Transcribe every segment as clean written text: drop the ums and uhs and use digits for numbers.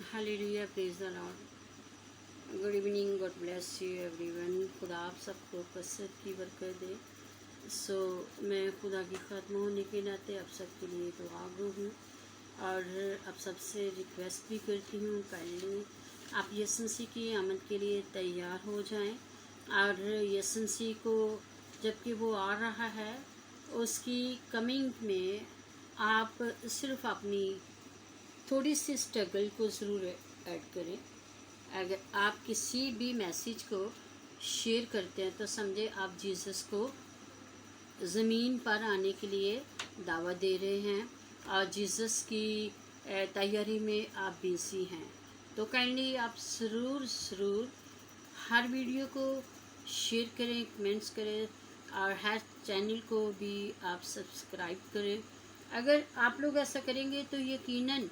Hallelujah, praise the Lord. Good evening, God bless you everyone. खुदा आप सबको कसरत की बरकत दे। मैं खुदा की ख़त्म होने के नाते आप सबके लिए दुआ गो हूँ और आप सबसे रिक्वेस्ट भी करती हूँ काइंडली आप यीशु मसीह की आमद के लिए तैयार हो जाएं और यीशु मसीह को जबकि वो आ रहा है उसकी कमिंग में आप सिर्फ अपनी थोड़ी सी स्ट्रगल को ज़रूर ऐड करें। अगर आप किसी भी मैसेज को शेयर करते हैं तो समझे आप जीसस को ज़मीन पर आने के लिए दावत दे रहे हैं और जीसस की तैयारी में आप बिजी हैं। तो काइंडली आप ज़रूर हर वीडियो को शेयर करें, कमेंट्स करें और हर चैनल को भी आप सब्सक्राइब करें। अगर आप लोग ऐसा करेंगे तो यकीनन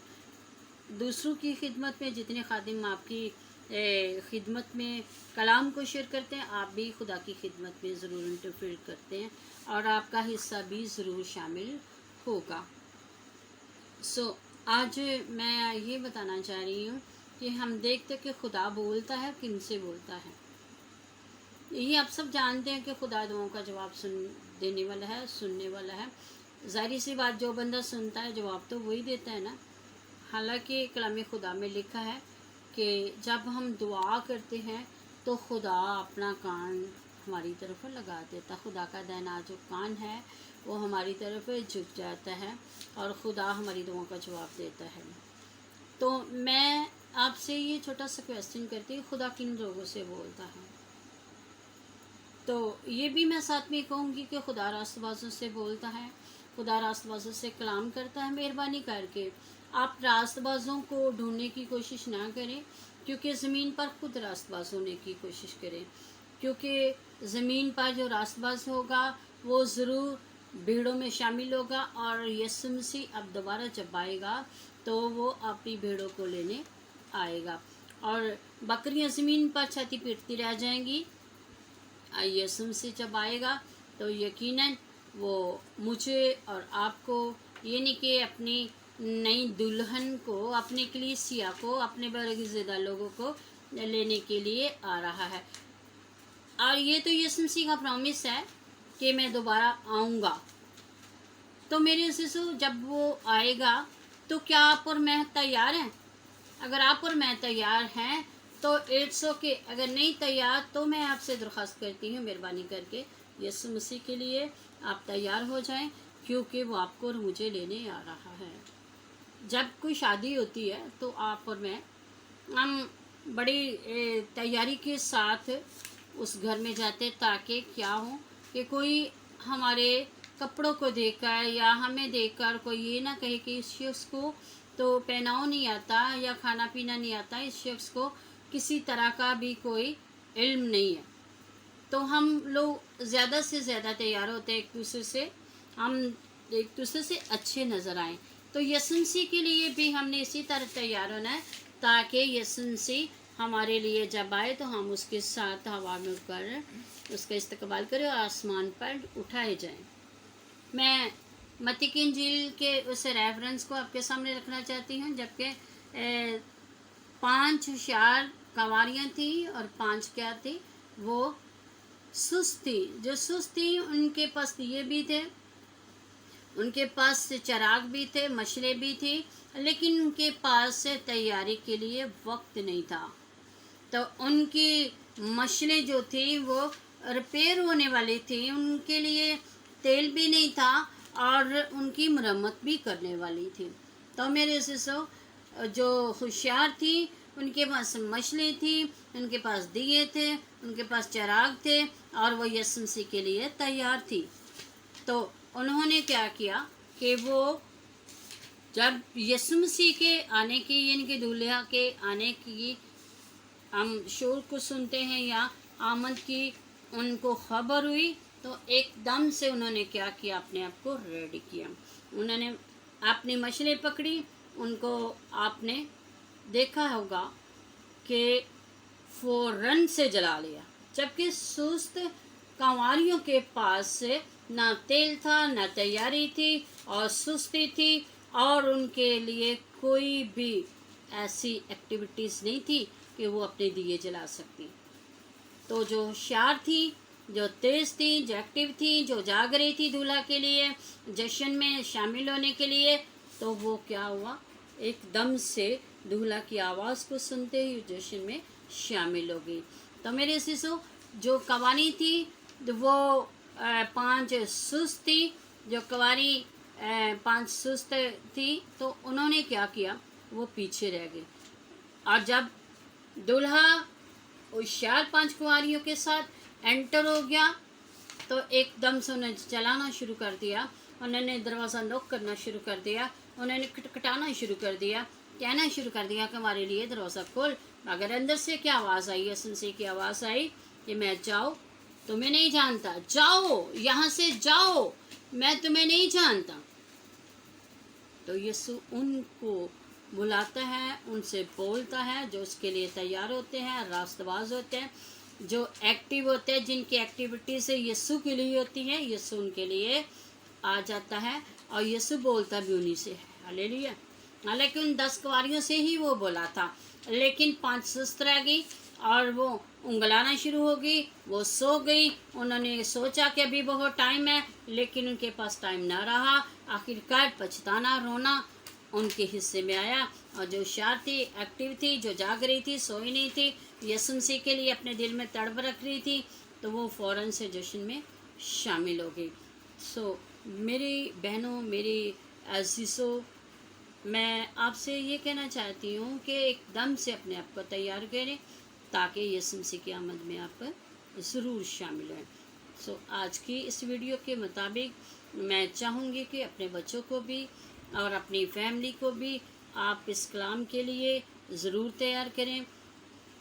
दूसरों की खिदमत में जितने खादिम आपकी खिदमत में कलाम को शेयर करते हैं आप भी खुदा की खिदमत में ज़रूर इंटरफेयर करते हैं और आपका हिस्सा भी ज़रूर शामिल होगा। आज मैं ये बताना चाह रही हूँ कि हम देखते कि खुदा बोलता है, किन से बोलता है। यही आप सब जानते हैं कि खुदा दुआओं का जवाब देने वाला है, सुनने वाला है। ज़ाहिर सी बात, जो बंदा सुनता है जवाब तो वही देता है ना। हालांकि कलाम खुदा में लिखा है कि जब हम दुआ करते हैं तो खुदा अपना कान हमारी तरफ लगा देता। खुदा का दाहिना जो कान है वो हमारी तरफ झुक जाता है और खुदा हमारी दुआओं का जवाब देता है। तो मैं आपसे ये छोटा सा क्वेश्चन करती हूँ, खुदा किन लोगों से बोलता है? तो ये भी मैं साथ में कहूँगी कि खुदा रास्तबाजों से बोलता है, खुदा रास्तबाजों से कलाम करता है। मेहरबानी करके आप रास्तबाजों को ढूंढने की कोशिश ना करें, क्योंकि ज़मीन पर खुद रास्तबाज होने की कोशिश करें, क्योंकि ज़मीन पर जो रास्तबाज होगा वो ज़रूर भीड़ों में शामिल होगा और यीशु मसीह अब दोबारा जब आएगा तो वो अपनी भीड़ों को लेने आएगा और बकरियां ज़मीन पर छाती पीटती रह जाएंगी। यीशु मसीह जब आएगा तो यकीनन वो मुझे और आपको ये नहीं कि अपनी नई दुल्हन को, अपने कलीसिया को, अपने बरगज़ेदा लोगों को लेने के लिए आ रहा है। और ये तो यीशु मसीह का प्रॉमिस है कि मैं दोबारा आऊँगा। तो मेरे अज़ीज़ों, जब वो आएगा तो क्या आप और मैं तैयार हैं? अगर आप और मैं तैयार हैं तो इट्स ओके। अगर नहीं तैयार तो मैं आपसे दरख्वास्त करती हूँ मेहरबानी करके यीशु मसीह के लिए आप तैयार हो जाएं, क्योंकि वो आपको और मुझे लेने आ रहा है। जब कोई शादी होती है तो आप और मैं हम बड़ी तैयारी के साथ उस घर में जाते, ताकि क्या हो कि कोई हमारे कपड़ों को देखकर या हमें देखकर कोई ये ना कहे कि इस शख्स को तो पहनाव नहीं आता या खाना पीना नहीं आता, इस शख्स को किसी तरह का भी कोई इल्म नहीं है। तो हम लोग ज़्यादा से ज़्यादा तैयार होते हैं एक दूसरे से, हम एक दूसरे से अच्छे नज़र आएँ। तो यीशु मसीह के लिए भी हमने इसी तरह तैयार होना है, ताकि यीशु मसीह हमारे लिए जब आए तो हम उसके साथ हवा में उड़कर उसका इस्तकबाल करें और आसमान पर उठाए जाएं। मैं मत्ती की इंजील के उस रेफरेंस को आपके सामने रखना चाहती हूँ, जबकि 5 होशियार कंवारियाँ थी और 5 क्या थी, वो सुस्त थी। जो सुस्त थी उनके पास दिए भी थे, उनके पास चिराग भी थे, मशलें भी थी, लेकिन उनके पास तैयारी के लिए वक्त नहीं था। तो उनकी मशलें जो थी वो रिपेयर होने वाली थी, उनके लिए तेल भी नहीं था और उनकी मरम्मत भी करने वाली थी। तो मेरे अज़ीज़ों, जो होशियार थी उनके पास मशलें थी, उनके पास दिए थे, उनके पास चिराग थे और वो यीशु मसीह के लिए तैयार थी। तो उन्होंने क्या किया कि वो जब यीशु मसीह के आने की, यानी कि दूल्हा के आने की हम शोर को सुनते हैं या आमद की उनको खबर हुई, तो एकदम से उन्होंने क्या किया, अपने आप को रेडी किया। उन्होंने अपनी मशलें पकड़ी, उनको आपने देखा होगा कि फ़ौरन से जला लिया। जबकि सुस्त कंवारियों के पास ना तेल था, ना तैयारी थी और सुस्ती थी और उनके लिए कोई भी ऐसी एक्टिविटीज़ नहीं थी कि वो अपने दिए जला सकती। तो जो होशियार थी, जो तेज़ थी, जो एक्टिव थी, जो जाग रही थी दूल्हा के लिए जश्न में शामिल होने के लिए, तो वो क्या हुआ, एकदम से दूल्हा की आवाज़ को सुनते ही जश्न में शामिल हो गई। तो मेरे शिशु, जो कवानी थी वो 5 सुस्त थी, जो कवारी 5 सुस्त थी, तो उन्होंने क्या किया, वो पीछे रह गए। और जब दूल्हा होशियार 5 कुंवारियों के साथ एंटर हो गया, तो एकदम से उन्हें चलाना शुरू कर दिया, उन्होंने दरवाज़ा नॉक करना शुरू कर दिया, उन्होंने खटखटाना शुरू कर दिया, कहना शुरू कर दिया कि हमारे लिए दरवाज़ा खोल। मगर अंदर से क्या आवाज़ आई, यसुमसीह की आवाज़ आई कि मैं जाओ, तुम्हें नहीं जानता, जाओ यहाँ से जाओ, मैं तुम्हें नहीं जानता। तो यीशु उनको बुलाता है, उनसे बोलता है, जो उसके लिए तैयार होते हैं, रास्तबाज होते हैं, जो एक्टिव होते हैं, जिनकी एक्टिविटी से यीशु के लिए होती है, यीशु उनके लिए आ जाता है और यीशु बोलता भी उन्हीं से है। हालेलुया। हालांकि उन 10 कुंवारियों से ही वो बोला था, लेकिन 5 सुस्त रह गई और वो उंगलाना शुरू हो गई, वो सो गई। उन्होंने सोचा कि अभी बहुत टाइम है, लेकिन उनके पास टाइम ना रहा। आखिरकार पछताना, रोना उनके हिस्से में आया। और जो होशियार थी, एक्टिव थी, जो जाग रही थी, सोई नहीं थी, यीशु मसीह के लिए अपने दिल में तड़प रख रही थी, तो वो फ़ौरन से जश्न में शामिल हो गई। सो मेरी बहनों, मेरी अज़ीज़ों, मैं आपसे ये कहना चाहती हूँ कि एकदम से अपने आप को तैयार करें, ताकि यीशु मसीह की आमद में आप ज़रूर शामिल हों। सो आज की इस वीडियो के मुताबिक मैं चाहूँगी कि अपने बच्चों को भी और अपनी फैमिली को भी आप इस कलाम के लिए ज़रूर तैयार करें,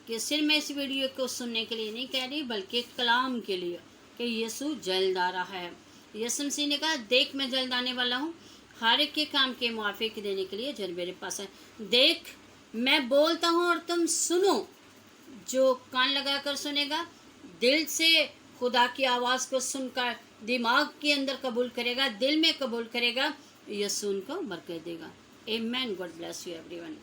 कि सिर्फ मैं इस वीडियो को सुनने के लिए नहीं कह रही, बल्कि कलाम के लिए, कि यीशु जल्द आ रहा है। यीशु मसीह ने कहा, देख मैं जल्द आने वाला हूँ, हर एक के काम के मुआफ़िक देने के लिए जो मेरे पास है। देख मैं बोलता हूँ और तुम सुनो। जो कान लगा कर सुनेगा, दिल से खुदा की आवाज़ को सुनकर दिमाग के अंदर कबूल करेगा, दिल में कबूल करेगा, यीशु उनको बरकत देगा। Amen. God bless you everyone.